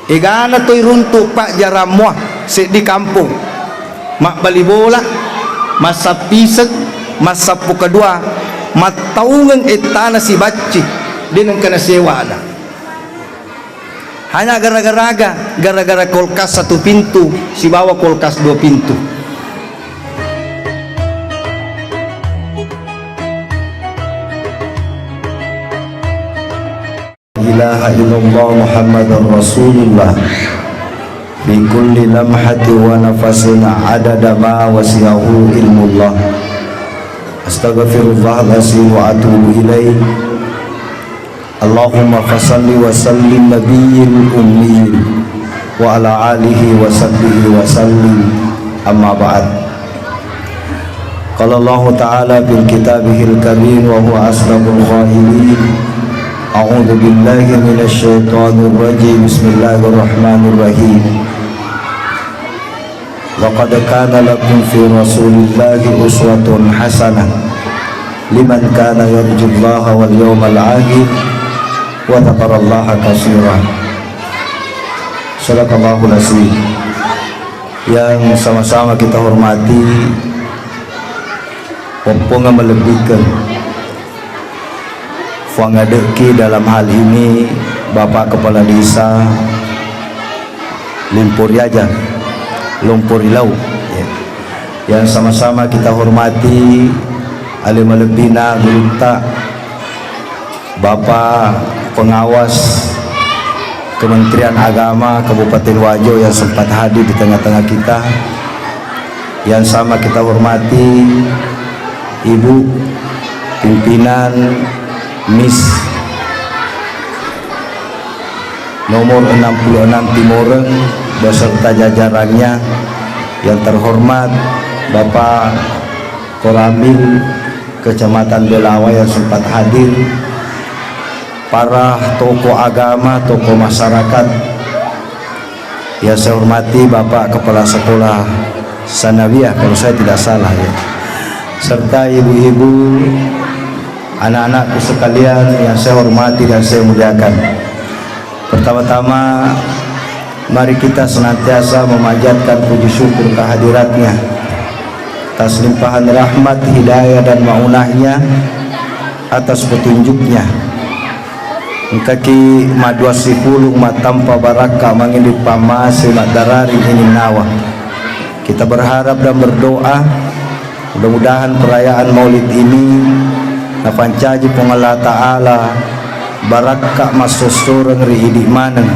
igana to'y runtuk pak jaramuah si di kampung mak bali bola masapisag masapu kedua mataungang etana si bacci din ang kanasewa na hanya gara-gara kulkas 1 pintu si bawa kulkas 2 pintu. ilaha illallah Muhammadur Rasulullah bi kulli lamhati wa nafasin adada ma wasi'ahu ilmullah astaghfirullahalazim wa atubu ilaih. Allahumma fasalli wa sallim nabiyil ummi wa ala alihi wa sahbihi wa sallim, amma ba'd. Qala Allah ta'ala bil kitabihil karim wa huwa asdaqul qailin. A'udzu billahi minasy syaithanir rajim. Bismillahirrahmanirrahim. Laqad kana lakum fi rasulillahi uswatun hasanah liman kana yarjullaha wal yawmal akhir wa dzakarallaha katsiran. Shadaqallahul azim. Yang sama-sama kita hormati, pomponga melebihkan Fuangadeki dalam hal ini Bapak Kepala Desa Limpuriaja Lumpurilau ya. Yang sama-sama kita hormati Alim Alebina Gulta, Bapak Pengawas Kementerian Agama Kabupaten Wajo yang sempat hadir di tengah-tengah kita. Yang sama kita hormati Ibu Pimpinan Miss nomor 66 Timoreng beserta jajarannya, yang terhormat Bapak Koramil Kecamatan Belawa yang sempat hadir, para tokoh agama, tokoh masyarakat yang saya hormati, Bapak Kepala Sekolah Sanawiyah kalau saya tidak salah ya, serta ibu-ibu, anak-anakku sekalian yang saya hormati dan saya muliakan. Pertama-tama mari kita senantiasa memanjatkan puji syukur kehadiratnya atas limpahan rahmat, hidayah dan maunahnya, atas petunjuknya. Engkaki madua sifulung matampa baraka mangindi pamasi madarari ini nawa. Kita berharap dan berdoa mudah-mudahan perayaan Maulid ini napancaji pong Allah Ta'ala baraka masosoreng riidi maneng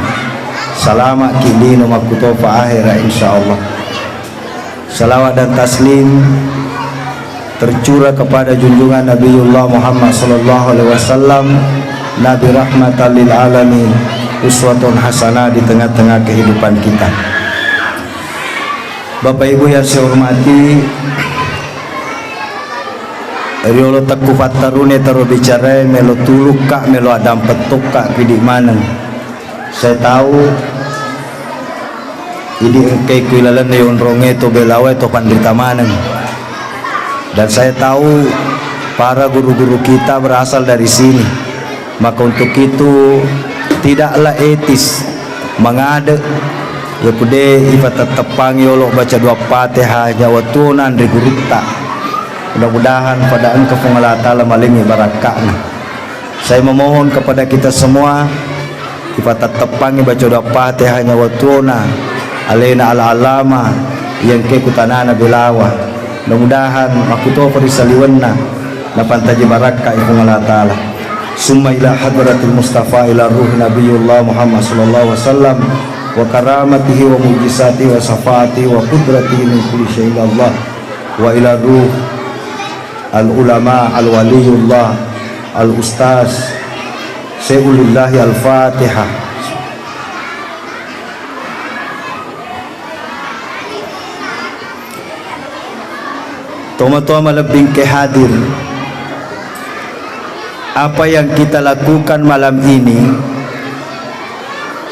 salama kilino makutofa akhira insyaallah. Salawat dan taslim tercurah kepada junjungan Nabiullah Muhammad sallallahu alaihi wasallam, Nabi rahmatan lil alamin, uswatun hasanah di tengah-tengah kehidupan kita. Bapak Ibu yang saya hormati, riolo takku fatarune taro bicara melo tuluk kak melo adam petuk kak pidik maneng. Saya tahu ini engkai kuilalan yon ronge to belawe to pandita maneng, dan saya tahu para guru-guru kita berasal dari sini. Maka untuk itu tidaklah etis mengade ya kude ibatat tepang yolo baca 2 Fatihah jawatunan di gurita. Mudah-mudahan pada engkau Allah Ta'ala malingi barakahnya. Saya memohon kepada kita semua ibatat tepang baca 2 Fatihah jawatuna alaina ala-alama yang ke kutanana bilawa. Mudah-mudahan makuto perisaliwanna napantaji barakah ibu Allah Ta'ala. Summa ila hadratil Mustafa ila ruh Nabiullah Muhammad sallallahu alaihi wasallam wa karamatihi wa mujizatihi wa syafaatihi wa qudratihi min kulli syai'in Allah wa ila ruh al-ulama al-waliyullah al-ustaz Syai'ulillahi al-Fatihah. Toma-toma lebih kehadir. Apa yang kita lakukan malam ini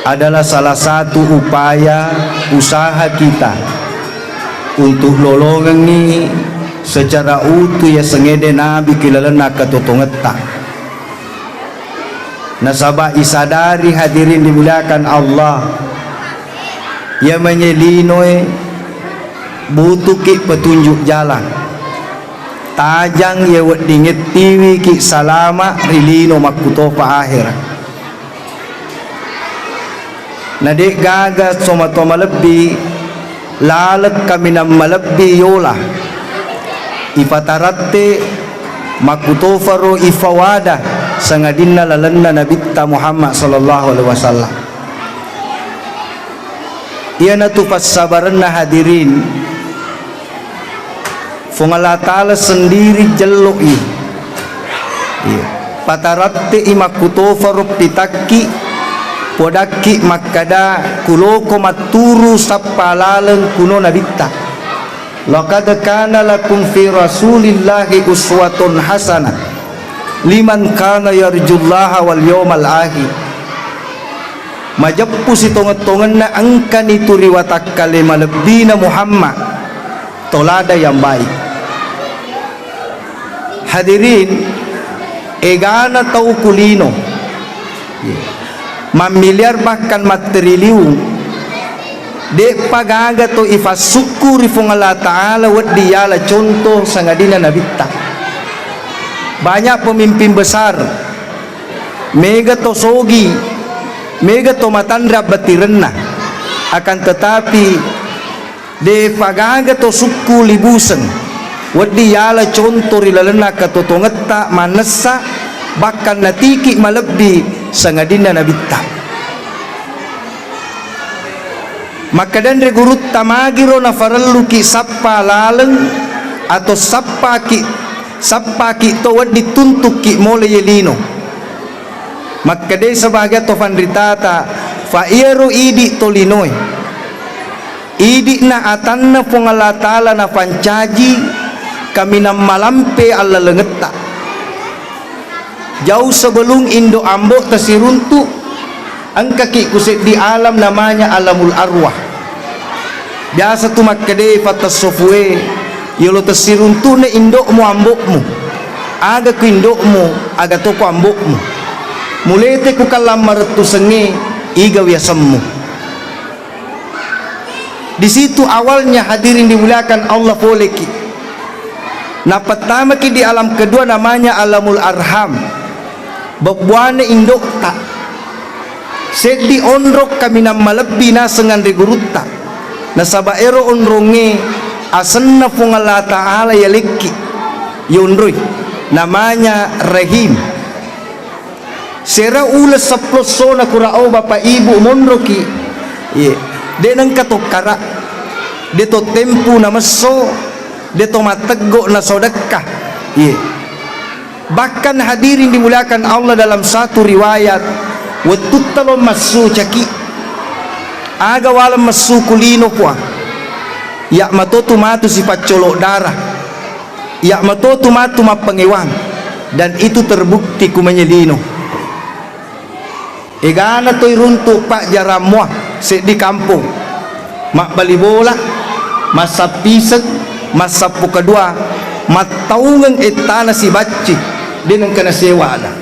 adalah salah satu upaya usaha kita untuk lolongi secara utuh ya sengede Nabi kilalana katutungeta. Nasabah isadari hadirin dimuliakan Allah, Ya menyelinoy butuh ki petunjuk jalan. Tajang ya wad dingit tiwi ki salama rilino makutopa akhirat. Nadik gagas somatoma lebih lalat kami nam malabbi yola ifataratte makutofaro ifawada sangadinna lalanna nabitta Muhammad sallallahu alaihi wasallam. Ia natufas sabaran na hadirin fung Allah Ta'ala sendiri jeloi pataratte imakutofaro pitaki podaki makada kuloko maturu sapalalang kuno nabitta. Laqad kana lakum fi rasulillahi uswatun hasanah liman kana yarjullaha wal yawmal akhir. Majappu si tongat-tongan na angkan itu riwatak kalima lebih na Muhammad tolada yang baik. Hadirin egana tau kulino mamiliar bahkan materiliu de pagaga to ifasukuri fung Allah Ta'ala wad diyala contoh sangadina nabitta. Banyak pemimpin besar mega to sogi mega to matandra batirenna akan tetapi de pagaga to suku libusen wad diyala contoh rilalena katotongetta manessa bahkan natiki malebbi sangadina nabitta. Maka dan regurut tamagiro na faralluki sappa laleng atau sappa ki to wad dituntuk ki mole yelino. Maka de sebagai tofan ritata fa iero idi tolinoy idi na atanna fung Allah Ta'ala na pancaji kami na malampe alla lengetta jauh sebelum Indo Ambo tersiruntuk ang kaki kusit di alam namanya alamul arwah. Biasa tu makade fatas sofue yolo tersiruntuk na indok mu ambok mu aga ku indok mu aga toko ambok mu mulete ku kalam maratu senge igaw yasammu. Di situ awalnya hadirin dimuliakan Allah poleki. Nah pertama ki di alam kedua namanya alamul arham. Babwana indok tak sedi onrok kami nam malabbi na sengan rigurutta na sabaero onronge asenna fung Allah Ta'ala yaleki yonroy namanya Rahim. Sera ulas saploso na kurao bapa ibu monroki de nang katokara de to tempu na maso de to matego na sodakah bahkan hadirin dimuliakan Allah dalam satu riwayat watutalo masu caki aga walam masu kulino kwa ya matotu matu sifat colok darah ya matotu matu mapangewang dan itu terbukti kumenyelino. Egana toy runtuk pak jaramwa se di kampung mak bali bola masa pisek masa kedua mataungan etana si bacci dengan kena sewa ada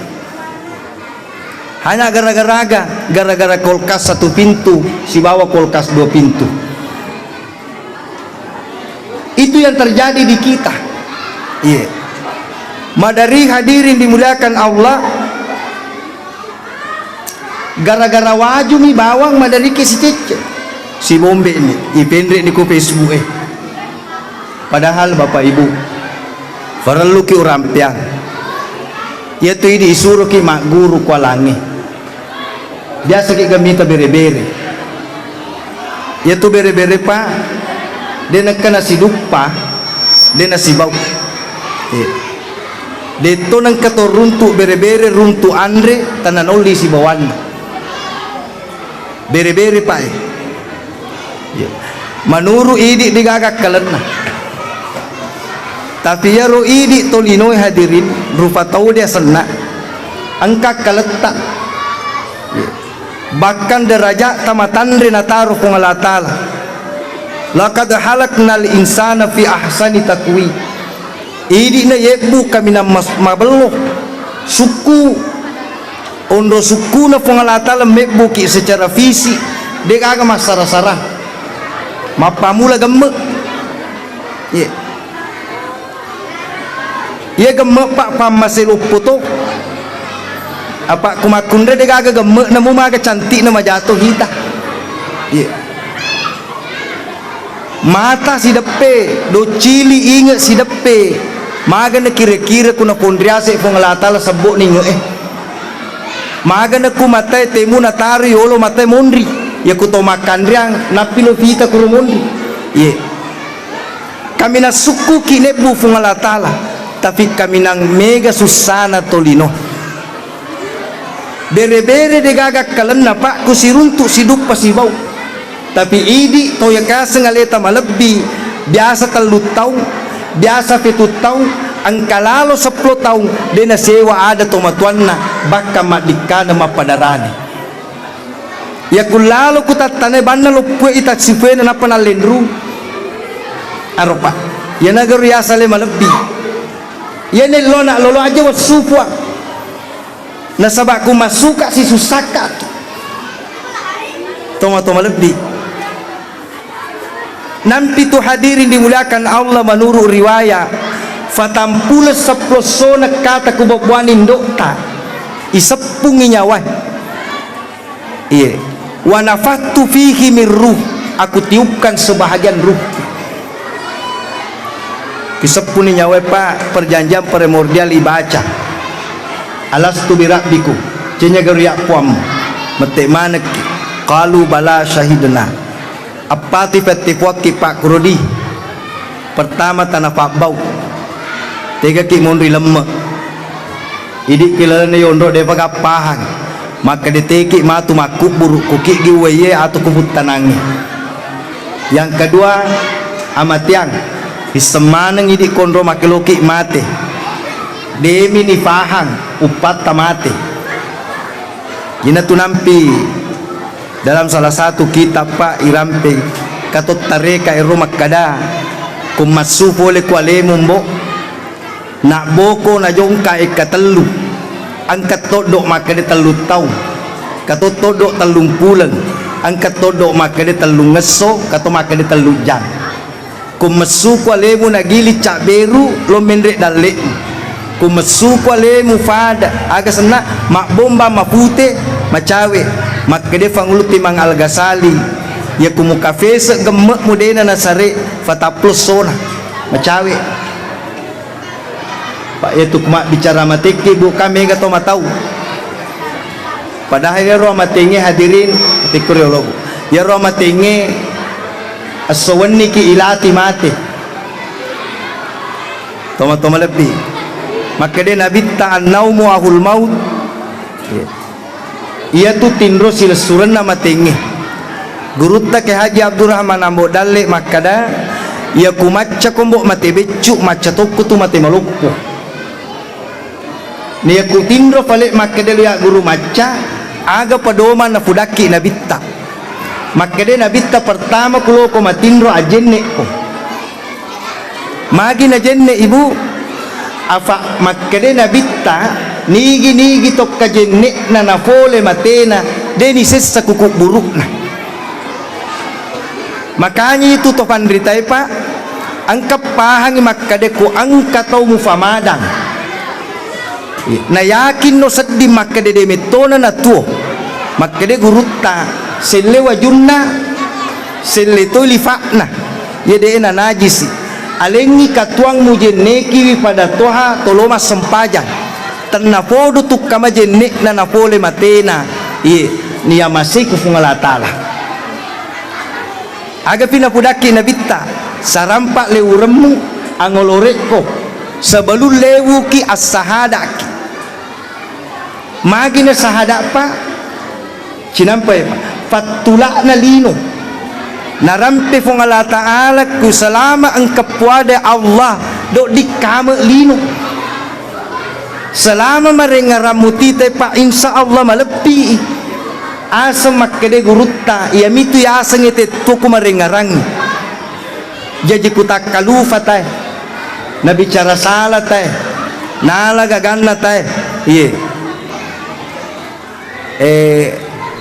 hanya gara-gara kulkas satu pintu si bawa kulkas dua pintu. Itu yang terjadi di kita. Madari hadirin dimuliakan Allah gara-gara waju mi bawang madari ke si cece si bombe ini ipendre di ku Facebook padahal bapak ibu farallu ki urampiang yaitu ini isuruh ki mak guru kualangi biasa ki gamita bere-bere yaitu bere-bere pa dia nak kena si dupa dia nasi bau dia tu nang kato runtuk bere-bere runtuk andre tanan oli si bawan bere-bere pa manuru idi digagak kalena tapi ya ro idi tolinoy hadirin rupa tahu dia senak angka kaletak bahkan derajat tamatandre nataruh kung Allah Ta'ala laqad halaknal insana fi ahsani taqwi idi na yebu kami na mabelo suku ondo suku na kung Allah Ta'ala mebuki secara fisik dia agak masara-sara mapamula gemek ye gemek pak pamasilupo to apa kumakunda de gaga gemek na mumaga cantik na majatuh hita mata si depe do cili ingat si depe magana kira-kira kuna pondriase pengelatala sebut ning magana ku matai temu na tari olo matai mondri ya kuto makan riang napilo vita kuro mondri kami na suku kine bu pengelatala tapi kami nang mega susana tolino bere-bere de gagak kalena pak ku siruntuk sidup pasibau tapi idi to ya kaseng aleta malebbi biasa telut tahu biasa fitut tahu angkalalo 10 tahun dena sewa ada tomatuanna baka madikana mapadarani ya kulalo kutatane banna lopue itaksifena na panalendru aropa ya nagaru ya sale malebbi ya ne lolo aja wasufwa nasabaku masuka si susaka tomato malebbi nampi tu hadirin dimuliakan Allah menurut riwayat fatampula 10 sona kata kubabuanin dokta isepungi nyawa wa nafattu fihi min ruh aku tiupkan sebahagian ruh kisepuni nyawa pak perjanjian primordial ibaca alastu birabbiku cenya geriak puam metek mana qalu bala syahidna apa tipe-tipe pak kurodi pertama tanah pak bau tiga ki mondri lemah idik kilane yondo de pagapahan maka diteki matu makuk buruk kuki giweye atau kubut tanangi yang kedua amatiang isemaneng idik kondro makiloki mate demi ni fahang upat tamate jina tunampi dalam salah satu kitab pak irampe katot tareka irumak kada kumasu pole kuale mumbo nak boko na jongka ikatelu angkat todok maka de telu tau katot todok telung pulang angkat todok maka de telung ngeso kato maka de telu jam kumasu kuale mu nagili cak beru lo mendrek dalek kumasu kuale mu fada aga sena mak bomba mapute macawe maka de fanguluti mang Al-Ghazali ya kumu kafe segemek mudena nasare fataplus sona macawe pak itu kumak bicara matiki bu kami gato matau padahal ya roh matinge hadirin tikuri Allah ya roh matinge aswani ki ilati mate toma-toma lebih maka de nabi ta'an naumu ahul maut ia tu tindro sil suran nama tinggi gurutta ke Haji Abdurrahman ambo dalle makada ia kumaca kombok mate becuk maca tokku tu mate maluppo ni aku tindro pale makada liya guru maca aga padoma na fudaki nabitta makade nabitta pertama kulo ko matindro ajenne ko magi na jenne ibu afa makade nabitta nigi tokka jenne na nafole matena deni sessa kukuk burukna makanya itu to pandritai pak angkap pahangi makade ku angka tau mufamadang na yakin no seddi makade de metona na tuo makade gurutta selle wajunna selle to lifakna yede na najisi alengi katuang mujenneki pada toha toloma sempajan ternapodo tuk kama jenne na napole matena ye niya masih kufungalatala aga pinapudaki nabitta sarampak leuremu angoloreko sebelum lewuki as-sahadaki magina sahadak pa cinampai fatulak na lino narampe fong Allah Ta'ala ku selama engkepuade Allah dok di kama lino selama mereka ramuti tepa insya Allah malepi asa makkede gurutta ya mitu ya asa ngete tuku mereka rangi jadi kutak kalufa tay na bicara salah tay nala gaganna tay iya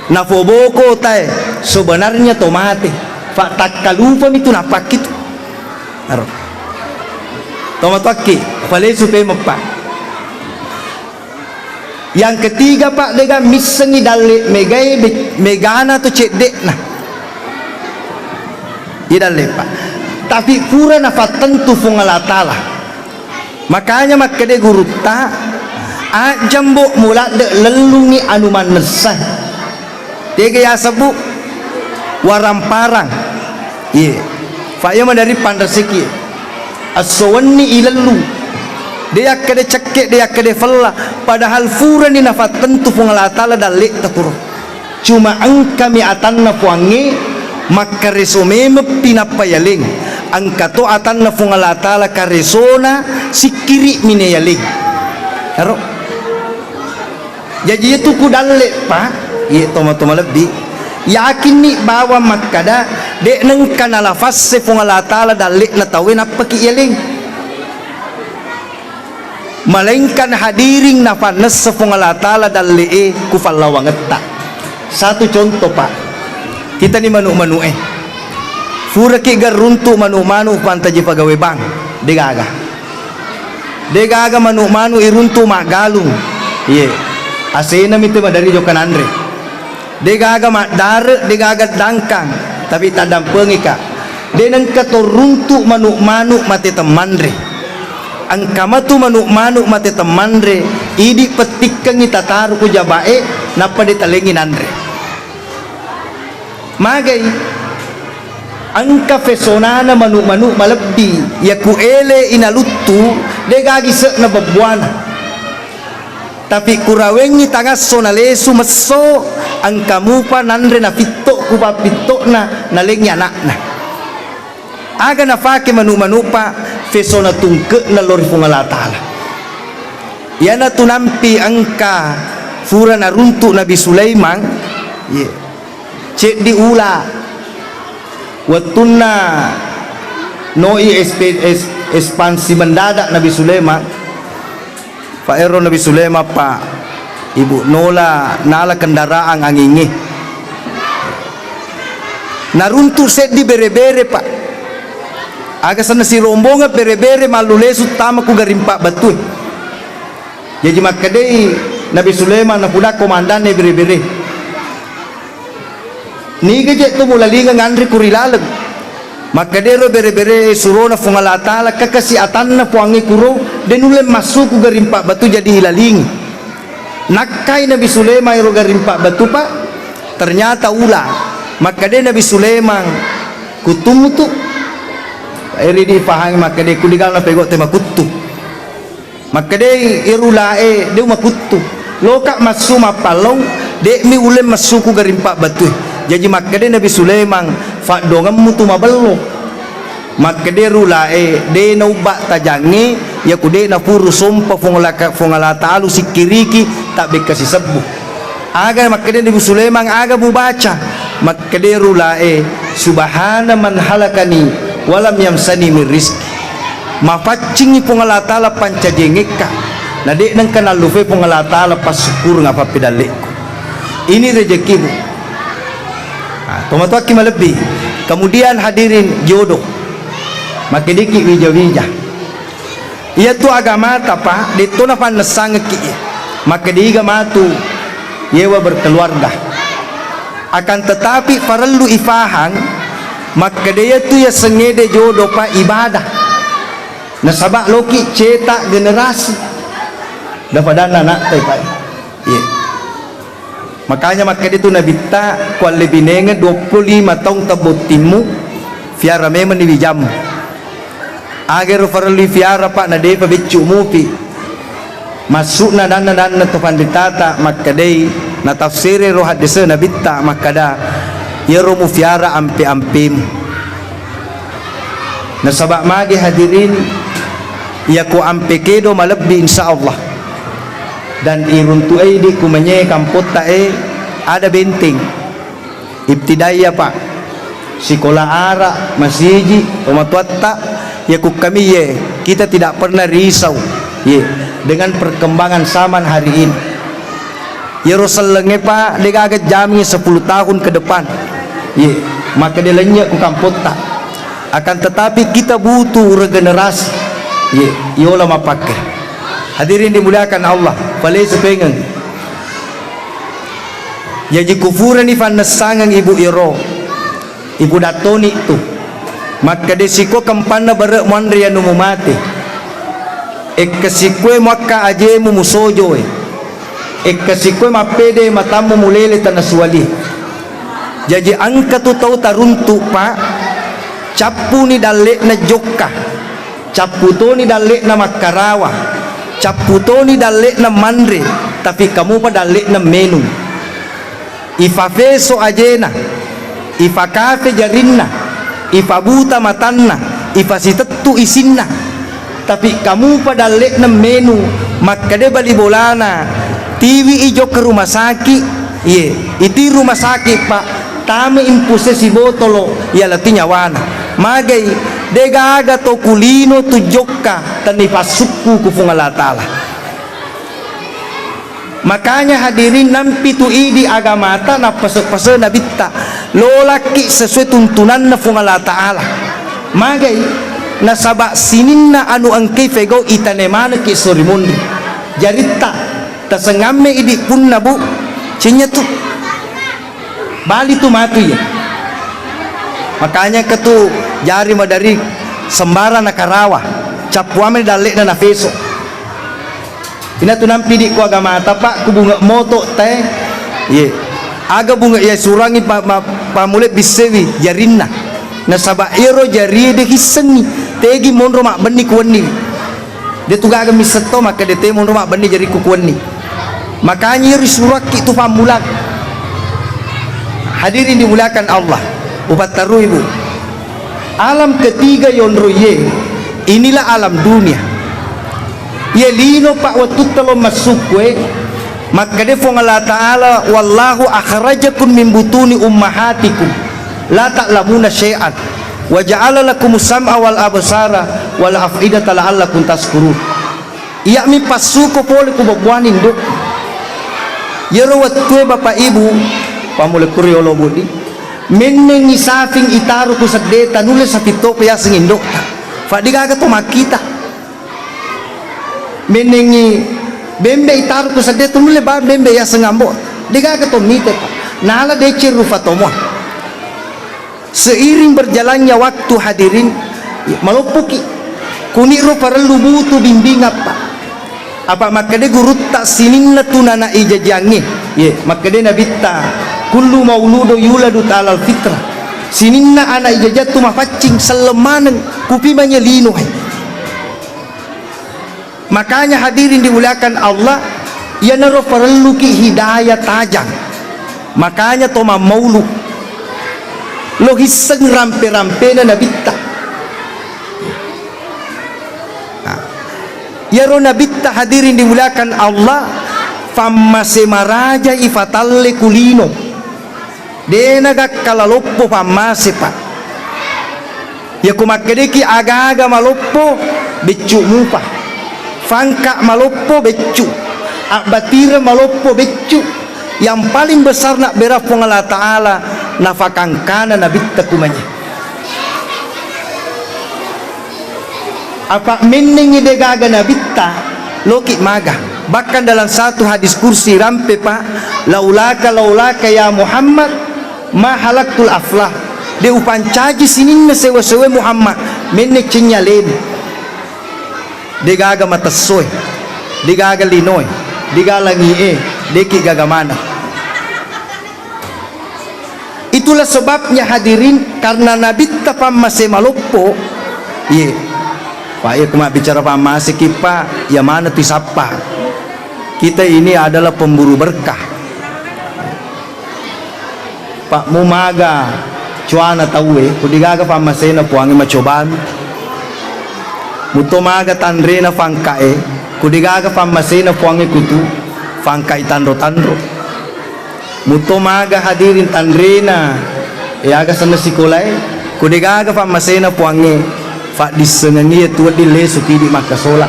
nafoboko tay sebenarnya tomate fa takalupa itu napak itu aro tomataki pale supaya mepak. Yang ketiga pak dega misengi dalle megai megana tu cek dek nah idalle pak tapi pura na tentu fungalatala makanya makade guru ta ajambo mula de lelungi anuman nesah dega ya sebu waramparang iya fa yama dari pandasiki aswani ilalu dia kade cekek dia kade falla padahal furan ni nafat tentu fungalatala dalik takuro cuma angkami atanna puangi maka resume pinapayaling angka to atanna fungalatala karesona sikiri mineyaling haro jadi itu ku dalik pak iya toma lebih yakin ni bawa makada dek neng kanalafas se fungalatala dalik na tawin apa ki yaling melainkan hadiring nafanas sefungalatala dallee kufallawangetta. Satu contoh pak, kita ni manu fura ki garuntu manu pantaji pagawe bang degaga manu iruntu magalung ye asena mitu madari jokan andre degaga madar degaga dangkang tapi tadam pengika denang katoruntu manu mati temandre angkama tu manu mati temandre idi petikkan kita taruh ku jabae napa ditalengin andre magai angka fesonana manu malebbi ya ku ele inalutu degagi se na babuana tapi kurawengi tangas sonalesu meso angkamu pa nandre na pitto ku ba pitto na nalengi anakna aga na fake manu pa fesona tungke na lori fungalatala yana tunampi angka fura na runtu Nabi Sulaiman ye cek diula watuna noi ekspansi mendadak Nabi Sulaiman Faero Nabi Sulaiman pak ibu nola nala kendaraan angingi naruntu set di bere-bere pak aga sana si rombongan bere-bere malulesu tama ku garimpa batu jadi makadei Nabi Sulaiman na pudak komandan ne bere-bere ni geje tu mulalinga ngandri kurilaleg makadero bere-bere surona fungalatala kakasi atanna puangi kuro denule masuk ku garimpa batu jadi hilaling nakai Nabi Sulaiman ro garimpa batu pak ternyata ulah makade Nabi Sulaiman kutumutu eri di pahang makade kuligal na pegot tema kutu makade irulae de makutu loka masuma palong de mi ulem masuku garimpa batu jadi makade Nabi Sulaiman fa dongam mutu mabello makade rulae de no ba tajangi ya kude na puru sompa fongalata alu sikiriki tak bekasi sebu aga makade Nabi Sulaiman aga mubaca makade rulae subhana man halakani walam yamsani min rizki mafacingi pongalatala pancajengeka na de nang kanalufe pongalatala pasukur ngapa pedaleko ini rezekimu tomataki malebi kemudian hadirin jodoh makidiki wija-wija ia tu agama tapa dituna panesang ki makadiga matu yewa berkeluarga akan tetapi perlu ifahang maka dia tu ya sengede jodoh pa ibadah nasabak loki cetak generasi daripada anak tai pai yeah. Makanya maka dia tu nabi ta kual lebih nenge 25 tahun tabotimu fiara memang di jam agar farli fiara pak na de pa bicu mupi masuk na dan tu panditata maka dei na tafsir ro hadis nabi ta maka da ya romu fiara ampe-ampem nasabak magi hadirin ya ku ampe kedo malebbi insyaallah dan iruntu aidi ku menye kampot tae ada benteng ibtidaya pak sekolah ara masjid omatuatta ya ku kami ye kita tidak pernah risau ye dengan perkembangan zaman hari ini ya roselenge pak degaget jami 10 tahun ke depan ye maka dia lenyap ku kampota. Akan tetapi kita butuh regenerasi. Yola mapakai. Hadirin dimuliakan Allah. Palai sepengen. Jadi kufuran ifan nasangang ibu iro, ibu datoni itu. Maka desiko kempana barek mandri anu mati. Kasikwe maka aje mu musojo. Kasikwe mapede matamu mulele tanaswali. Jadi angka tu tahu taruntu pak. Capu ni dalek na jokka, capu to ni dalek na makarawa, capu to ni dalek na mandre, tapi kamu pa dalek na menu. Ifa feso ajena, ifa kafe jarinna, ifa buta matanna, ifa sitetu isinna, tapi kamu pa dalek na menu. Maka de bali bolana, TV ijo ke rumah sakit, iti rumah sakit pak, tame impuse si botolo, ya latinya wana. Magai degaga to kulino tu jokka tanipasukku ku Allah Ta'ala. Makanya hadirin nampi tu idi agamata na pasa na bitta lolaki sesuai tuntunan na Allah Ta'ala. Magai nasaba sininna anu angkay fego itanemana ki sorimundi jarita tasangamme idi pun nabu cinya tu bali tu matu ya. Makanya ketu jari madari sembara nakarawa capuame dalek na nafeso ina tu nampi di ku agama tapak ku bunga moto teh aga bunga ya surangi pamulet bisewi jarinna nasaba iro jari de hisengi tegi monro mak beni kuweni de tuga aga miseto maka de te monro mak beni jari ku kuweni makanya iri suraki tu pamulak. Hadirin dimuliakan Allah. Ubat taru ibu, alam ketiga yonroye inilah alam dunia. Ye lino pak waktu telo masukwe maka defong Allah Ta'ala wallahu akhrajakum min butuni ummahatikum la ta'lamuna syai'an wa ja'ala lakum sam'a wal absara wal af'idata la'allakum tashkurun. Iya mi pasuko pole ku babwanin do. Yero watwe bapak ibu pamule kuriolo budi menengi safing itaru ku sadeta nulis sa pito paya singindo fadigaga to makita menengi bembe itaru ku sadeta nulis ba bembe ya sengambo digaga to mite nala de ciru fatomo. Seiring berjalannya waktu hadirin malupuki kuniro parelu butu bimbing apa maka de gurut tak sininna tunana ijajangi maka de nabita kullu mauludu yuladu ta'alal fitrah sininna anak ijajatu mafacing selemanan kupimanya lino. Makanya hadirin dimuliakan Allah ya naro perlu ki hidayah tajang. Makanya toma maulu lo hiseng rampe-rampe na nabitta ya ro nabitta hadirin dimuliakan Allah famma semaraja ifatalle kulino denaga kalaloppo pamase pa ya kumakkedeki aga-aga maloppo beccu mupa fangka maloppo beccu batira maloppo beccu. Yang paling besar nak berapong Allah Ta'ala nafakangkana nabitta kumanya apa meningi degaga nabitta loki maga. Bahkan dalam satu hadis kursi rampe pak laulaka ya Muhammad ma halaktul aflah de upancaji sininna sewa-sewa Muhammad menne cinyalen degaga matasoy degaga linoy digalangi deki gagamana. Itulah sebabnya hadirin karena nabitta pamase maloppo pak ya kuma bicara pamase kipa ya mana tisapa kita ini adalah pemburu berkah pak mumaga cuana tawe kudigaga pamasena puangi macobaan mutomaga tandrena fangkae kudigaga pamasena puangi kutu fangkai tandro mutomaga hadirin tandrena aga sana sikolai kudigaga pamasena puangi fa disengani tu dile sukidi makasola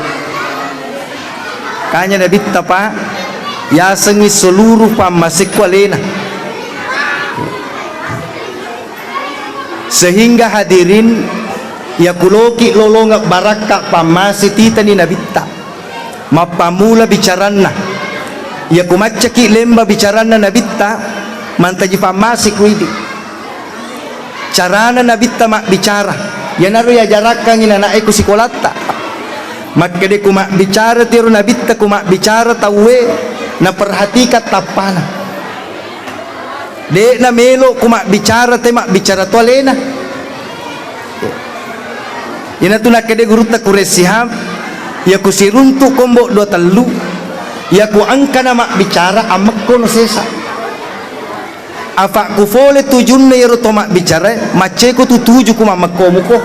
kanya nabi tapa ya sengi seluruh pamasekwalena Sehingga hadirin ya kuloki lolonga baraka pamasi tita ni nabitta mapamula bicaranna ya kumacaki lemba bicaranna nabitta mantaji pamasi kuidi carana nabitta mak bicara ya naru ya jarakang ina nae ku sikolatta makkede ku mak bicara tiru nabitta ku mak bicara tawe na perhatikan tapana de na melo ku mak bicara te mak bicara tolena ina tu nakede guruta kuresiham ya ku siruntu kombo dua telu ya ku angka nama bicara amak kono sesa afa ku fole tujunne yero to mak bicara mace ku tuju ku mak komuko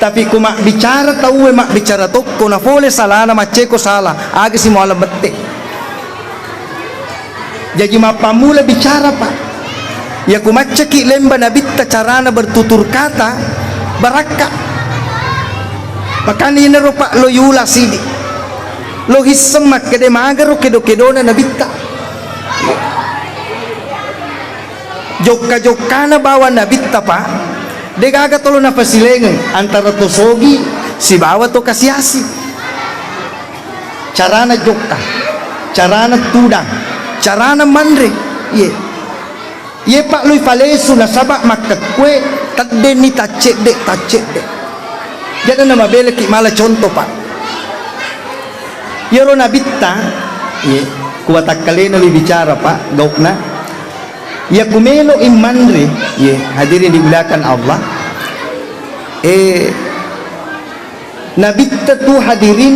tapi ku mak bicara tahu mak bicara tokko na fole salana mace ko salah agi si mualam bette jadi mak pamula bicara pak ya ku macaki lemba nabitta carana bertutur kata baraka makanya ini rupa lo yula sidi lo hisem makede magaro kedo-kedona nabitta jokka-jokkana bawa nabitta pak degaga tolo na pasilengan antara tosogi si bawa to kasiasi carana jokka carana tudang carana mandre ye pak lui falesu na sabak makakwe tadde ni tacek dek jadi nama beleki malah contoh pak yoro nabitta ye kuatak kalena li bicara pak gaukna ya kumelo imandre ye hadirin dimuliakan Allah nabitta tu hadirin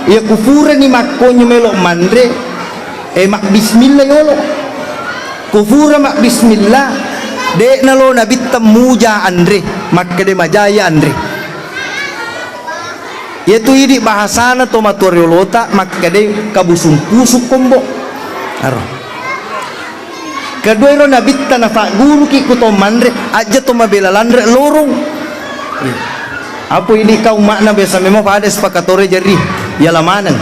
ya kufura ni makonyo melo mandre mak bismillah yolo kufura mak bismillah de nalo nabitta muja andre makkade majaya andre yaitu ini bahasana to matoriolota makkade kabusung pusuk kombo aro kedua ro nabitta na fa guru ki kuto mandre aja to mabela landre lorong apa ini kau makna biasa memang pada sepakatore jari ya lamanan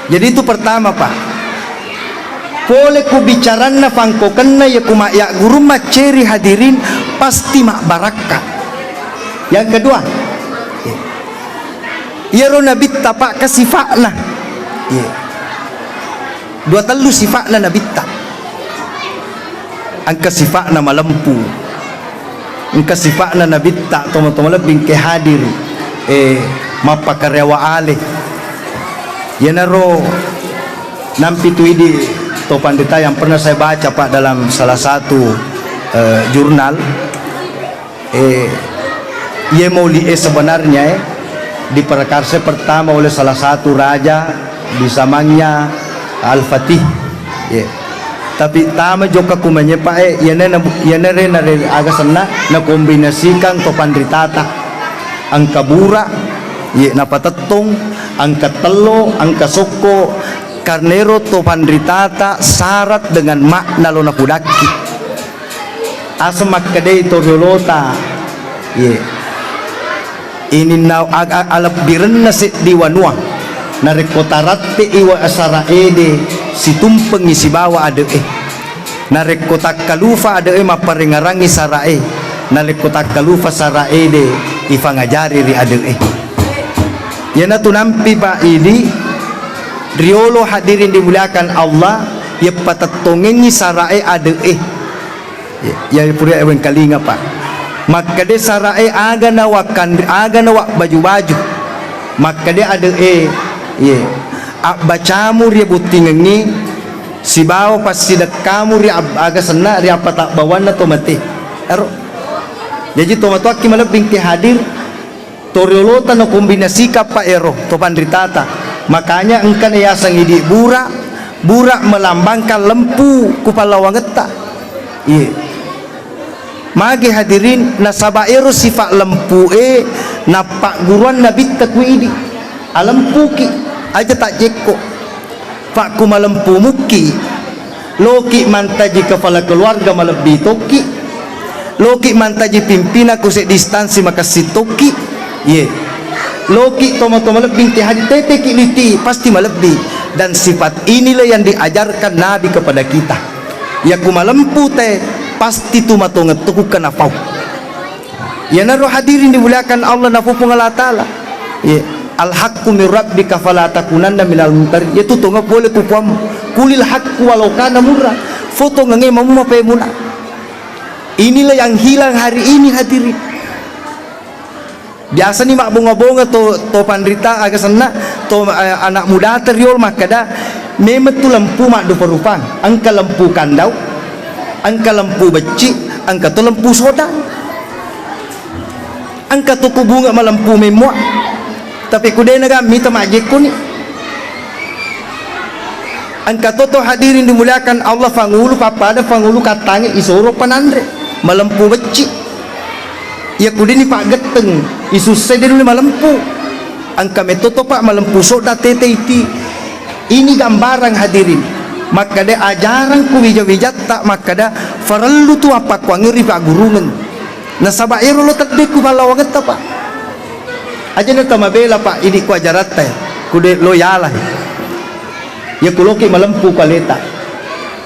jadi itu pertama pak boleh ku bicarana fangkokenna ya kuma ya guru maceri hadirin pasti mak baraka yang kedua ya ro nabitta pak kasifakna dua telu sifatna nabitta angka sifatna malempu angka sifatna nabitta tomo-tomo lebih ke hadir mapa karyawa ale ya naro nampi tuidi to pandita yang pernah saya baca pak dalam salah satu jurnal ia mauli sebenarnya diperkarsa pertama oleh salah satu raja di zamannya Al-Fatih tapi tama joka kumanya pak yana agak sena na kombinasikan to pandritata angka bura na patetong angka telo angka soko karnero to pandritata syarat dengan makna lo na kudaki asemak kadai to rolota ini na alap birenna se diwanua narekotaratte iwa asara ede si tumpeng si bawa ade narekotak kalufa ade maparengarangi sarae narekotak kalufa sara ede ifa ngajari ri ade yana tunampi pak ini riolo hadirin dimuliakan Allah ya patatongengi sarae ade ya pura ewen kalinga pak maka de sarae aga nawak baju-baju maka de ade bacamu ria butingengi si bawa pasti dekamu ria aga sena ria apa tak bawana to mati ero jadi to matuaki malebing ti hadir toriolota no kombinasi kapa ero to pandritata makanya engkan yasang idi bura melambangkan lempu kupalawangeta magi hadirin nasabaero sifat lempu napak guruan nabitta ku idi alempuki aja tak jeko pak ku malempu muki loki mantaji kepala keluarga malebi toki loki mantaji pimpina ku se distansi makasih toki loki tomo-tomo lebih ti hadi tete kiliti pasti malebi dan sifat inilah yang diajarkan Nabi kepada kita Ya kumalempu teh pasti tu matonget tu kena pau. Ya naruh hadirin dimuliakan Allah nafupung Allah Ta'ala. Ya al-haqqu min rabbika fala takunanna minal mumtarin. Ya tu tonga boleh ku puam. Kulil haqqu walau kana murra. Foto ngange mamu apa muna. Inilah yang hilang hari ini hadirin. Biasa nih mak bunga-bunga to pandrita agak sena to anak muda teriol makada memang tu lampu mak do perupang. Angka lampu kandau, angka lampu beci, angka tu lampu soda. Angka tu bunga malampu memua. Tapi kude naga mita majeko ni. Angka tu hadirin dimuliakan Allah fangulu papada fangulu katangi isoro panandre malampu beci. Ya kude ni pak geteng isu saya dulu malampu. Angka metoto pak malampu soda tete iti. Ini gambaran hadirin. Maka de ajaran ku wijat tak maka da farallu tu apa ku ngeri pak gurungan. Na sabairo lo takde ku balawanget ta pak. Aja na tamabela pak ini ku ajarat teh. Kude loyalah. Ya kuloki malampu kaleta.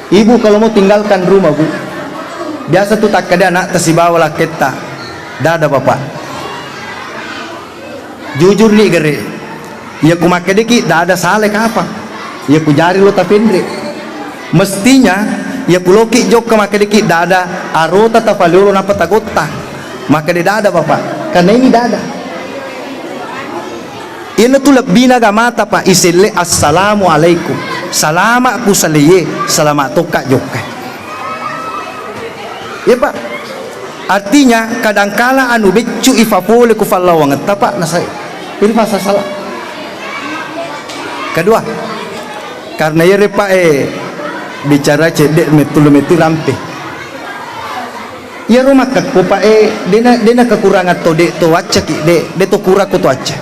Ibu kalau mau tinggalkan rumah bu. Biasa tu tak ada anak tasibawa lah kita. Dada bapak. Jujur nih gere. Ya ku make deki dada sale apa? Ya ku jari lo tapendre. Mestinya ya ku loki jok ke make deki dada arota tapaluro napa tagota. Maka de dada bapak. Karena ini dada. Ini tuh lebih naga mata pak isille assalamualaikum. Salama ku saliye salamat toka joka. Ya pak. Artinya kadangkala anu beccu ifapole ku fallawanget tapak nasai. Ini pasal salah. Kedua, karena ya repa bicara cedek metu rampe. Ya rumah kakku pa dena kekurangan to de to aca ki de to kura ko to aca.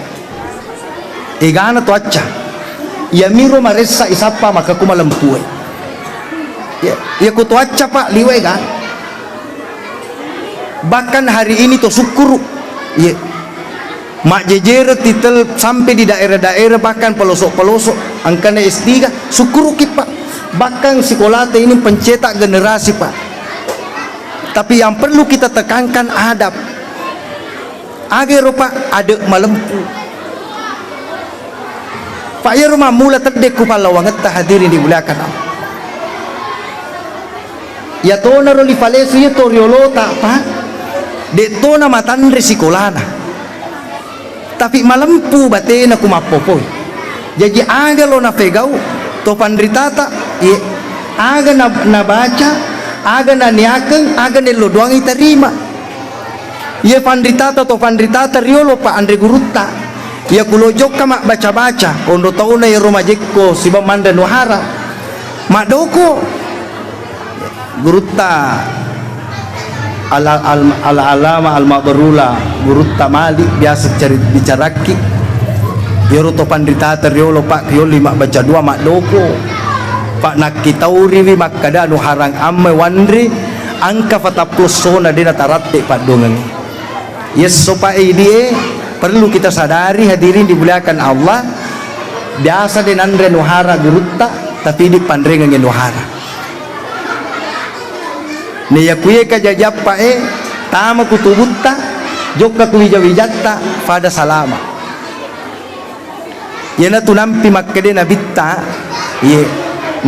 Gana to aca. Ya miro maresa isapa maka ku malempu. Ya ku to aca pak liwe kan. Bahkan hari ini tuh syukur ya mak jejer titel sampai di daerah-daerah bahkan pelosok-pelosok angkanya S3 syukur kita bahkan sekolah ini pencetak generasi pak. Tapi yang perlu kita tekankan adab agar pak ada malempu pak ya rumah mula terdek ku palawanget hadirin dimuliakan Allah. Ya to naro li falesu ya to riolo tak pak de to na matandre sikolana tapi malampu batena kumapopoy jadi aga lo na pegau to pandritata ye aga na baca aga na niaken aga ne lo doang iterima ye pandritata to pandritata riolo pa andre gurutta ya kulojok kama baca-baca kondo tauna ye romajekko siba manda nuhara madoko gurutta al-alama al-mabrula gurutta mali biasa cari bicaraki yoro to pandita teriolo pak kyo lima baca dua mak doko pak nak kitauri wi makada anu harang amme wandri angka fata plus sona dina taratte pak dongen yes sopa ini perlu kita sadari hadirin dimuliakan Allah biasa denandre nuhara gurutta tapi di pandrengan nuhara ne ya kuye ka jajappa tama kutubutta jokka kuwijawijatta pada salama yana tunampi makkade nabitta ye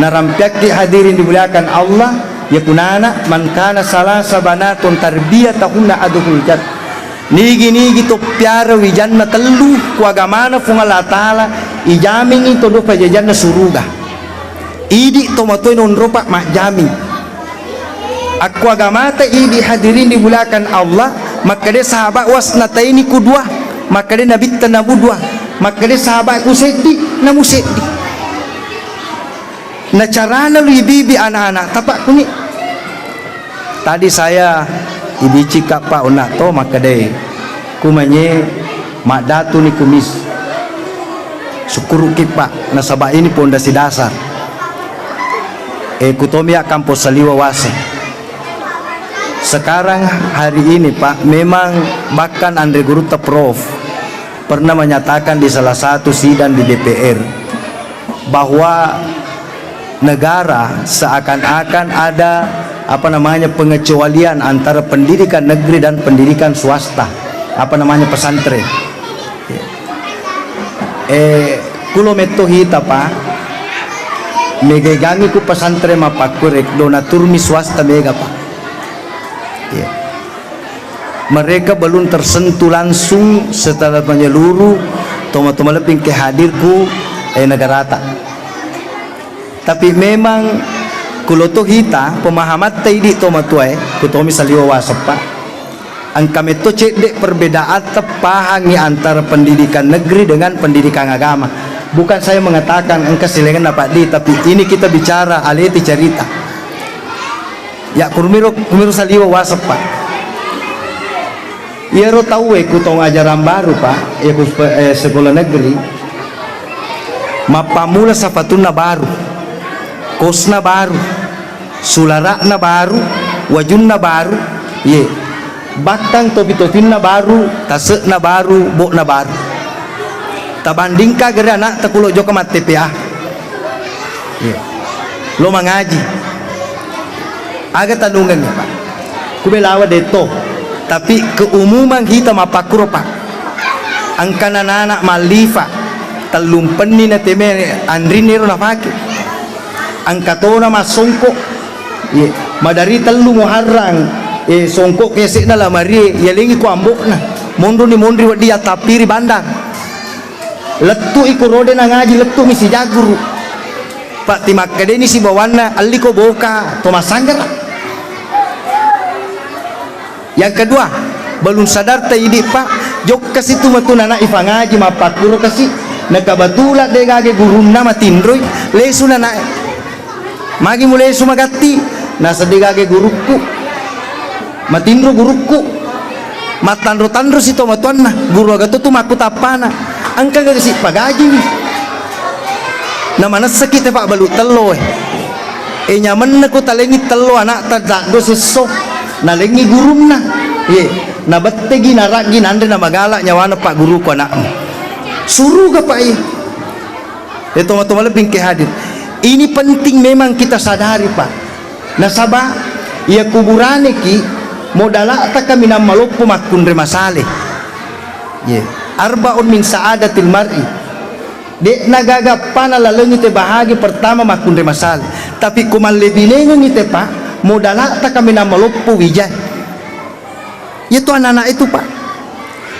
narampiaki hadirin dimuliakan Allah ya kunana man kana salasa banatun tarbiyatahunna aduhul jannah nigi to piara wijanna telu ku agamana fungala taala ijamin itu do pajajanna suruga idi to matoy non ropa mak jamin aku agamata ini hadirin dimuliakan Allah maka dia sahabat wasnata ini kudua maka dia nabi tanabu dua maka dia sahabat ku sedih namu sedih na carana lu bibi anak-anak tapak kuni tadi saya ibici kapa unak to maka deh kumanye mak datu ni kumis syukur kipa nasabah ini pondasi dasar kutomia kampus saliwa wase. Sekarang hari ini Pak, memang bahkan Andre Guruta Prof pernah menyatakan di salah satu sidang di DPR bahwa negara seakan-akan ada apa namanya pengecualian antara pendidikan negeri dan pendidikan swasta, apa namanya pesantren. Kulo meto hita pa megegangi ku pesantren mapakurek donatur mi swasta mega pa. Mereka belum tersentuh langsung setelah menyeluruh toma-toma lebih ke hadirku negara ta. Tapi memang kuloto hita pemahaman taidi toma tuai kutomi saliwa wasapa angka meto cek perbedaan tepahangi antara pendidikan negeri dengan pendidikan agama. Bukan saya mengatakan engkau silengan dapat di, tapi ini kita bicara aleti cerita ya kurmiro saliwa wasapa ya ro tahu kutong ajaran baru pak sekolah negeri mapamula safatuna baru, kosna baru, sularakna baru, wajunna baru, batang topi-topinna baru, tasekna baru, bokna baru. Tabandingka gara anak takulo joka mat TPA. Lo mengaji. Aga tanungan ya Pak. Kubelawa deto. Tapi keumuman kita mapakuro Pak. Angkana anak malifa talumpeni na teme andrinero na pake. Angkatona masongko madari telu muharrang songko kesek na lamari yalengi ko ambok na mondo ni mondri wadi atapiri bandar letu iku rode na ngaji letu misi jaguru Pak timak kade ni si bawana aliko boka to masanggar. Yang kedua belum sadar taidi Pak jok kasi tu matuna na ifangaji mapakuro kasi nagkabatula de gage gurunna matindroy lesu na magi mulai sumagati nasa digage guruku matindro guruku matandro si tomatuan na guru agato tumakutapana angka gagasi pagaji ni na manas sakit Pak balu telo nyaman na ko talengi telo anak tadado seso nalengi gurum na na battegi naragi nande na magala nyawana Pak guru ko anak suruh ka Pak tomatuan lebih ke hadir. Ini penting memang kita sadari Pak. Nasaba ya kuburane ki modala ta kami na maloppo makun remasale. Arbaun min saadatil mar'i. De nagagapana lalong ite bahagi pertama makun remasale. Tapi kuman lebih lengang ite Pak, modala ta kami na maloppo wijay. Itu anak-anak itu Pak.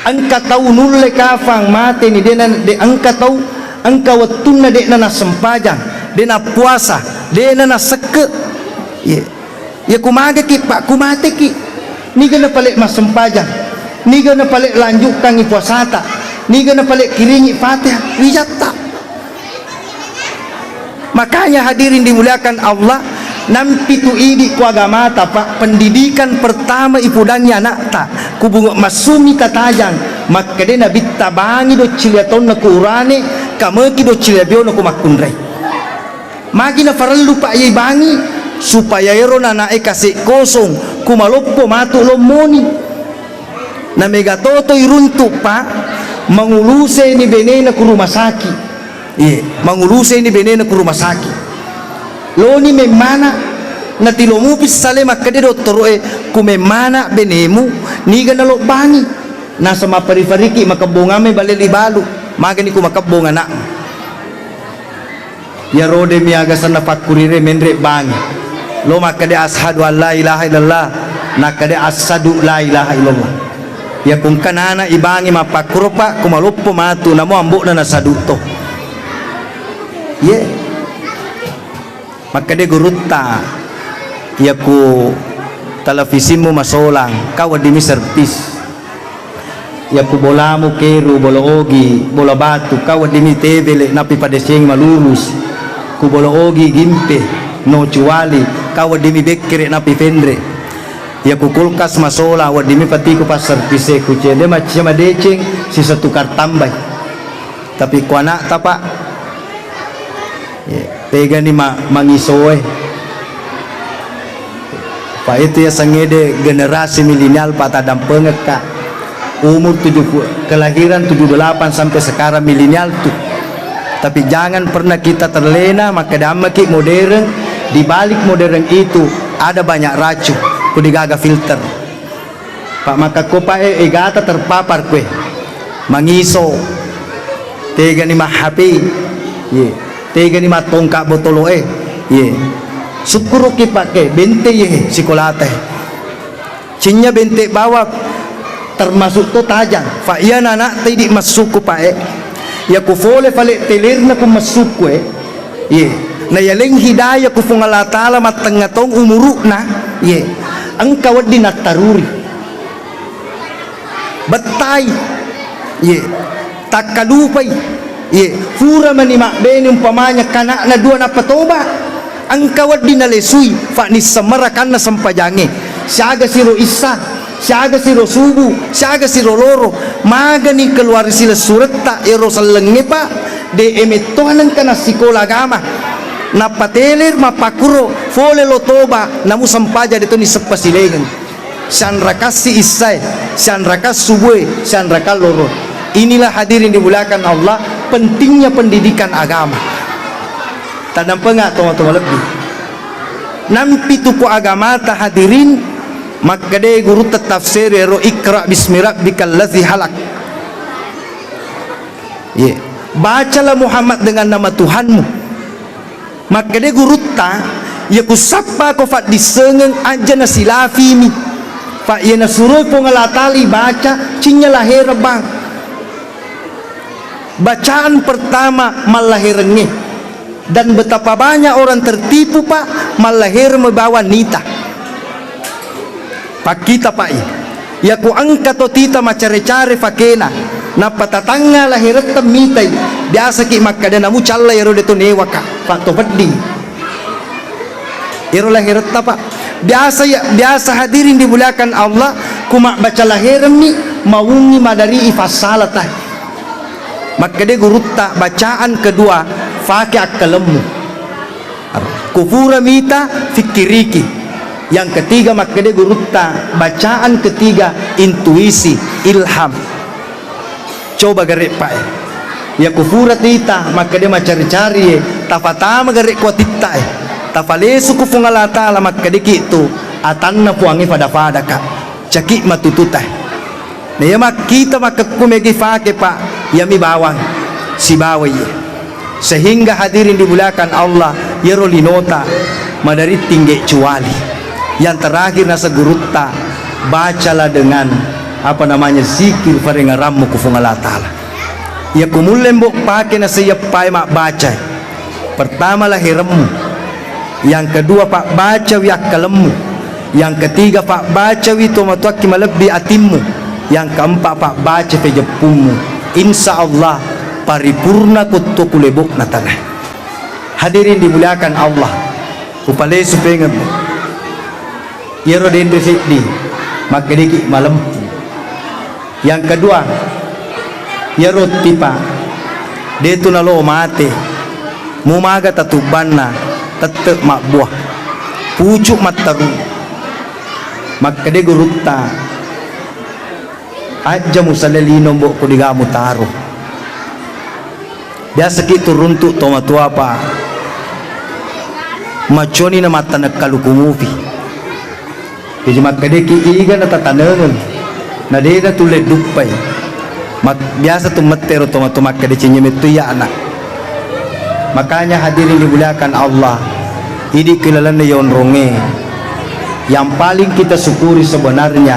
Angka tahu nulle kafang mate ni de angka tahu angka wattunna de na sempajang. Dena puasa, dena na seke, ya kumaga ki Pak, kumate ki, ni gana palik masempajang, ni gana palik lanjutkan puasata, ni gana palik kiringi fatihah, wijata. Makanya hadirin dimuliakan Allah, nampi tu idi ku agama ta Pak, pendidikan pertama ipudangnya anak ta, kubunga masumi katajang, maka dena bitabangi do ciliaton na kurane, kameki do ciliabio na kumakunrai. Magi na farallu Pak yai bangi supaya ero na nae kasih kosong kumaloppo matu lomoni na megatoto iruntuk Pak manguluse ni benena ku rumah sakit manguluse ni benena ku rumah sakit loni memana na tilomupis sale makade doktor kumemana benemu niga na lo bangi na sama parifariki makabongame baleli balu magani ku makabonga na ya rode miaga sana fakurire mendre bangi lo makade ashadu an la ilaha illallah nakade asadu la ilaha illallah ya kung kanana ibangi mapakuro Pak kumaloppo matu namo ambok na nasaduto makade gurutta ya ku televisimu masolang kau adimi servis ya ku bolamu keru bola ogi bola batu kau adimi tebele napi padeseng malulus ku bola ogi gimpe no cuali kau dimi bekkere napi fendre ya ku kulkas masola wadimi pati ku pasar pise ku cede macam deceng sisa tukar tambah tapi ku anak ta Pak pega ni mangisoe Pak itu ya sangede generasi milenial Pak tadam penget Kak umur 70 kelahiran 78 sampai sekarang milenial tuh Tapi jangan pernah kita terlena maka damaki modern. Di balik modern itu ada banyak racun kudigaga filter pak, maka ko pa egata terpapar kue mangiso tega ni mahapi ye tega ni matongka botolo ye sukuro ki pake bente ye sikolate cinya bente bawa termasuk to tajang fa iya nana tadi masuku pae ya ku fole fale teler na ku masuku ye na yaling hidayah ku fungala taala matengatong umuru na ye ang kawad din taruri batay ye takalupay ye fura manima beni umpamanya kana na dua na patoba ang kawad din nalesuy fa ni samarakan na sampajange siaga siro isa siaga siro subu siaga siro loro magani keluar sila surat ta ero salenge pa de emetohanan kana sikola agama napatelir mapakuro fole lotoba namu sampaja dito ni sepasilengan sian rakas si isay sian rakas subuh sian rakas loro. Inilah hadirin dimulakan Allah pentingnya pendidikan agama. Tadang pengak teman-teman lebih nampi tuku agama ta hadirin makade guru tafsir ero ikra bismi rabbikal ladzi halak ye bacalah Muhammad dengan nama Tuhanmu. Maka dia gurutta ya kusapa ko fat disengeng aja na silafi mi fa ya na suruh pengalatali baca cinya lahir bang bacaan pertama malahirenge dan betapa banyak orang tertipu pak malahir membawa nita pak kita pak ya ku angkat to tita macare-care fakena na patatanga lahirat mitai biasa ki makada namu challa ero deto newaka fakto peddi ero lahirat pak biasa hadirin dimulakan Allah kuma baca lahiran ni maungi madari ifasalatah makade gurutta bacaan kedua faki akalemmu kufura mita fikiriki yang ketiga makade gurutta bacaan ketiga intuisi ilham. Coba garek pak ya kufura tita maka dia macari-cari tafatama garek kuatita tafalesu kufungala taala maka dikitu atanna puangi pada kak caki matututa na ya mak kita maka kumegi fake pak ya mi bawang si bawai sehingga hadirin dimulakan Allah ya rolinota madari tinggi cuali yang terakhir nasa gurutta bacalah dengan apa namanya zikir farengarammu kufungala taala ya kumulembok pakai na siap pai mak baca pertama lahirmu yang kedua pak baca wi akalemmu yang ketiga pak baca wi tomatuaki malebbi atimmu yang keempat pak baca pejepummu insyaallah paripurna kutu kulebok na tanah. Hadirin dimuliakan Allah upale supengem yero dende di makadiki malam. Yang kedua ya roti pak detu nalo mate mumaga tatubanna tetep mak buah pucuk mataru makade gurutta aja musalelino mbok kudigamu taruh biasa gitu runtuk tomatua apa maconi na mata nakalukufi jadi makade ki iga na tatanengan na deda tulet dupai biasa tuh metero tomat ke dicinya itu ya anak. Makanya hadirin dimuliakan Allah ini kelalan yon ronge yang paling kita syukuri sebenarnya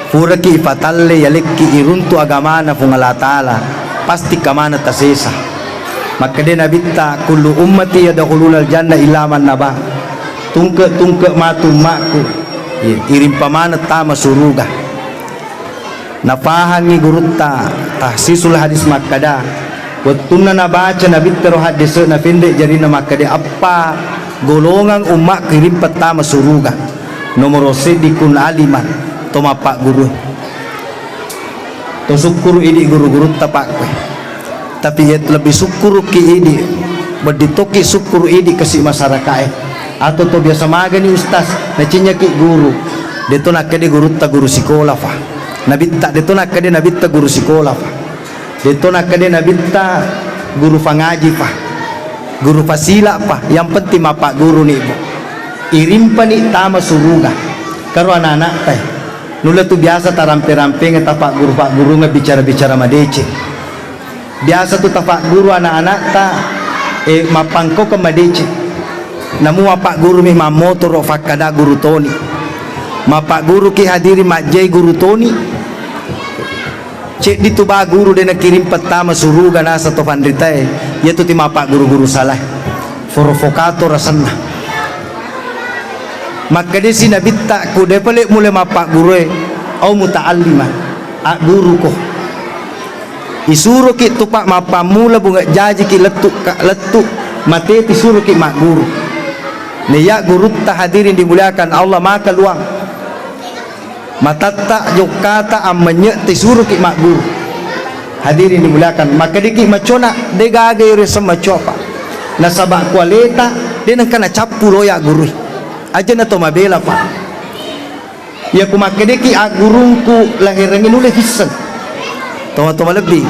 furaki fatalle yaleki iruntu agama na fungala taala pasti kamana tasesa maka dia nabita kullu ummati yadkhulul jannah illa man naba tungke matu makku irim pamana tama suruga napahangi gurutta tahsisul hadis makada wattuna nabaca nabittero hadis na pendek jarina makade apa golongan umat kirim pertama suruga nomor sedikun aliman toma pak guru to syukur ini guru-guru tapak tapi ya lebih syukur ki ini berditoki syukur ini kasih masyarakat atau to biasa magani ustaz nacinya ki guru deto nakade guru ta guru sekolah fa nabitta deto nakade nabitta guru sekolah fa deto nakade nabitta guru pangaji pa, guru pasila pa, yang penting mapak guru nih ibu. Irim pa nih tama suruga, karo anak-anak teh. Nula tu biasa tarampe-rampe ngetapak guru pak guru ngebicara-bicara madece. Biasa tu tapak guru anak-anak ta mapangko ke madece. Namu mapak guru mi mamotor fakada guru Toni. Mapak guru ki hadiri majai guru Toni. Cek dituba guru dena kirim pertama suruga nasa to pandritai yaitu ti mapak guru-guru salah provokator rasanna maka de sina bitta ku de pale mulai mapak guru au muta'allima a guru ko isuru ki tupak mapa mula bunga jaji ki letu mate ti suruh ki mak guru ne ya guru ta hadirin dimuliakan Allah maka luang matatta yukata amanya tisuru ki mak guru hadirin dimuliakan maka diki macona de gaga ire sama copa nasaba kualeta de nang kana capu loya guru aja na to mabela pa ya ku maka diki a gurungku lahir ngin ule hisan to lebih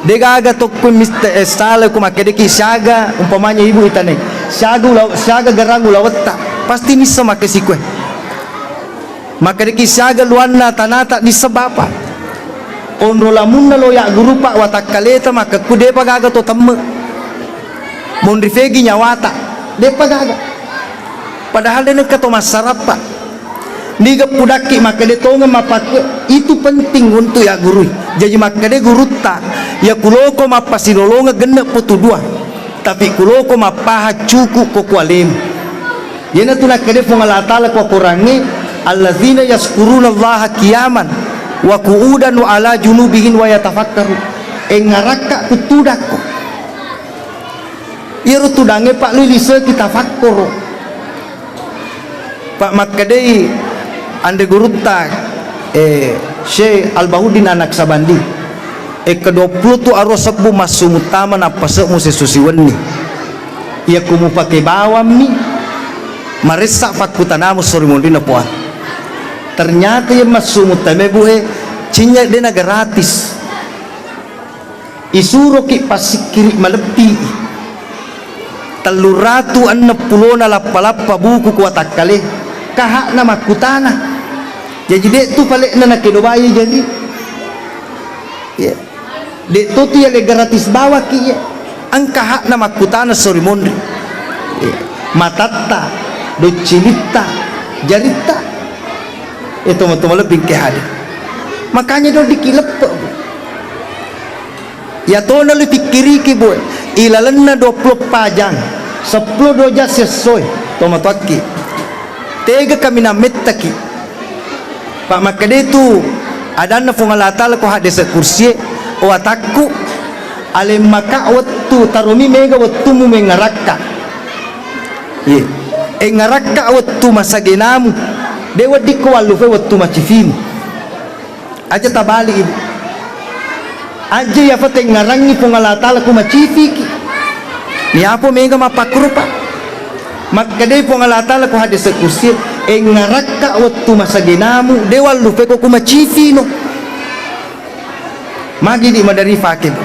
de gaga to ku mista estale ku maka diki siaga umpamanya ibu itane siaga garangu lawata pasti misa makasi kue maka dikisiaga luanna tanata disebapa onro lamun na loya guru pak watakaleta maka kude pagaga to temme mondri fegi nyawata de pagaga padahal de neka to masarapa niga pudaki maka de tonga mapak itu penting untuk ya guru jadi maka de guru ta ya kuloko mapasilolonga genda putu dua tapi kuloko mapaha cuku ko kualim yana tuna kade fungala taala ko kurangi alladzina yaskuruna allaha qiyaman wa qu'udan wa ala junubihim wa yatafakkaru engaraka kutudako iru tudange pak lilise kita fakkur pak makadei ande gurutta Syekh Al-Bahudin anak Sabandi ke-20 tu aro sebu masum utama na pasek mu sesusiwenni ia kumu pakai bawam ni marisa fakutanamu sorimondina puan ternyata yang masuk mutame buhe cinya dena gratis isuro ki pasikiri malepi teluratu anna pulona lapalapa buku kuatak kali kahak nama kutana jadi dek tu palik nana kedobayi jadi ya dek tu ya le gratis bawa ki ya angka hak nama kutana sorimondi ya. Matatta do cilita jarita itu teman-teman lebih ke hadir makanya do dikilep ya to na lu pikiri ki boy ilalanna 20 pajang 10 doja sesuai tomataki tega kami na mettaki pak makade tu adanna fungalata ko hadis kursi o atakku ale maka wattu tarumi mega wattu mu mengarakka ye ngarakka wattu masagenamu dewa diko walufe wattu macifin aja tabali ibu aja ya fate ngarangi pungalatala ku macifiki ni apo mega mapakurupa makade pungalatala ku hadis kursi ngarakka wattu masagenamu dewa lufe ko ku macifino magi di madari fakir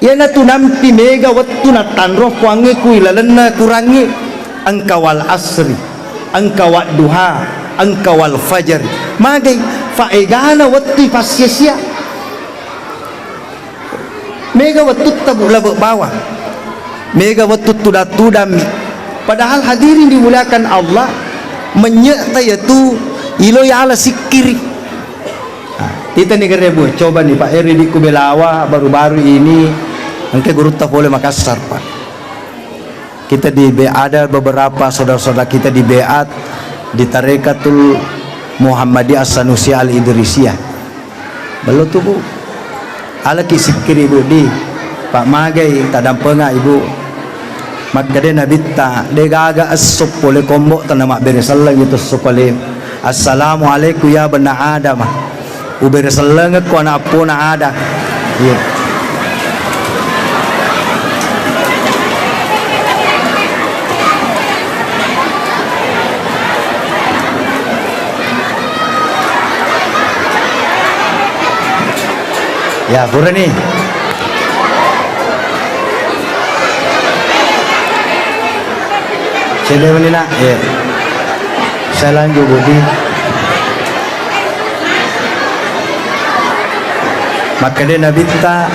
yana tu nampi mega wattu na tanroh kuange ku ilalanna kurangi angkawal asri angkawat duha angkawal fajar magai faegana watti pasyesia mega wattu tabu labo bawah mega wattu tudami padahal hadirin dimuliakan Allah menyekta yaitu ilo ya ala sikiri kita negara bu coba nih Pak Eri di Kubelawa baru-baru ini angke guru tak boleh Makassar Pak kita ada beberapa saudara-saudara kita di Beat di Tarekatul Muhammadiyah As-Sanusi Al-Idrisiyah belum tuh bu ala kisikir ibu di Pak Magai tadam pengah ibu makade nabita de gaga as-sup boleh kombok tanama beresalang itu supale assalamualaikum ya bena adam uberesalang ko na po na ada yeah. Ya, kurang nih. Sila manina. Saya lanjut budi. Maka dia Nabi ta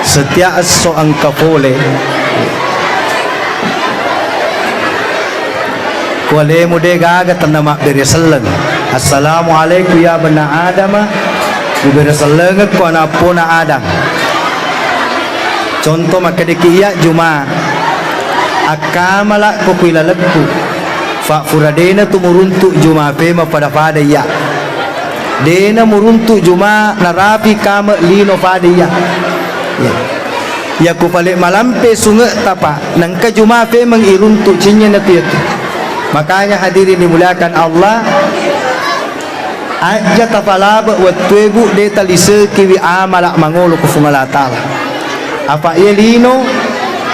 setiap seorang kapole kuale mude gaga tanama beri sallang. Assalamualaikum ya bani Adam. Beri sallang ko na po na Adam. Contoh maka dikiya juma akamala ko kuilalagku fa furadena tumuruntu juma pe pada ya. Dena muruntu juma narapi kama lino fadiya. Ya ku pale malampe sunge tapa nangka juma fe mengiruntu cinya na piet. Makanya hadirin dimuliakan Allah, aja tapalaba wa tuebu de talise kiwi amala mangolo ku fungala taala. Apa ye lino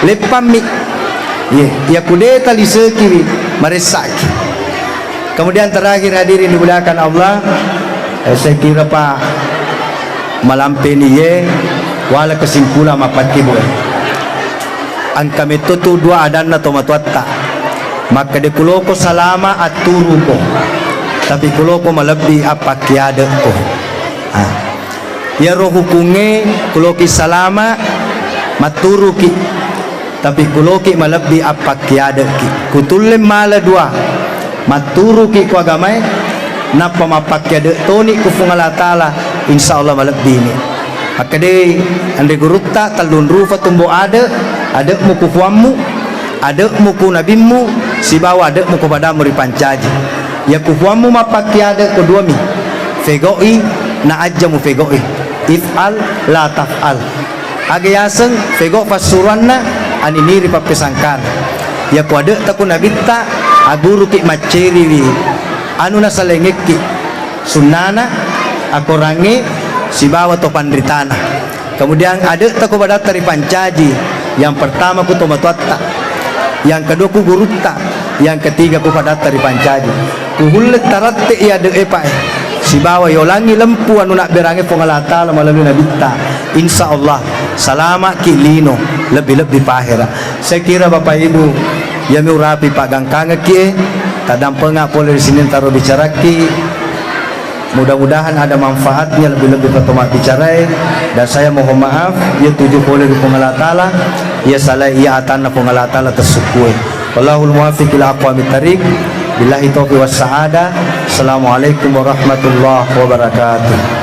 lepami. Ya ku de talise kiwi maresak. Kemudian terakhir hadirin dimuliakan Allah, saya kira Pak malampe ni ye wala kesimpulan mapat kibu. Ang kami tutu dua adan na tomatuatta. Maka de kuloko salama aturu ko. Tapi kuloko malabdi apakyada ko. Ya roh hukunge kuloki salama maturu ki. Tapi kuloki malabdi apakyada ki. Kutulim mala dua. Maturu ki ko agamay na pamapakyada toni ko fungala taala insyaallah malabdi ni. Maka de ande gurutta talun rufa tumbo ada mu kufuammu, ada mu ku nabimmu, si bawa ada mu kepada muri pancaji. Ya kufuammu mapakyada kedua mi. Fegoi na ajja mu fegoi. If'al la taf'al. Agayaseng fego pasuranna aniniri papesangkan. Ya ku ada taku nabitta aguru ki maceri wi. Anu na salengeki sunnana akorangi si bawa to pandritana. Kemudian ada taku pada tari pancaji. Yang pertama ku tomatuatta, yang kedua ku gurutta, yang ketiga ku pada tari pancaji. Ku hulet taratte ya de epa si bawa yolangi lempu anu nak berangi pengalata melalui nabitta. Insyaallah salama kilino lebih-lebih pahira. Saya kira Bapak Ibu yang urapi Pak Gangkanga ki kadang pengak boleh di sini taruh bicara ki. Mudah-mudahan ada manfaatnya lebih-lebih pertemuan bicara. Dan saya mohon maaf ya tujuh boleh di pengalatala ya salah ia atana pengalatala tersukui. Wallahul muwaffiq ila aqwamit thariq. Billahi taufiq was saada. Assalamualaikum warahmatullahi wabarakatuh.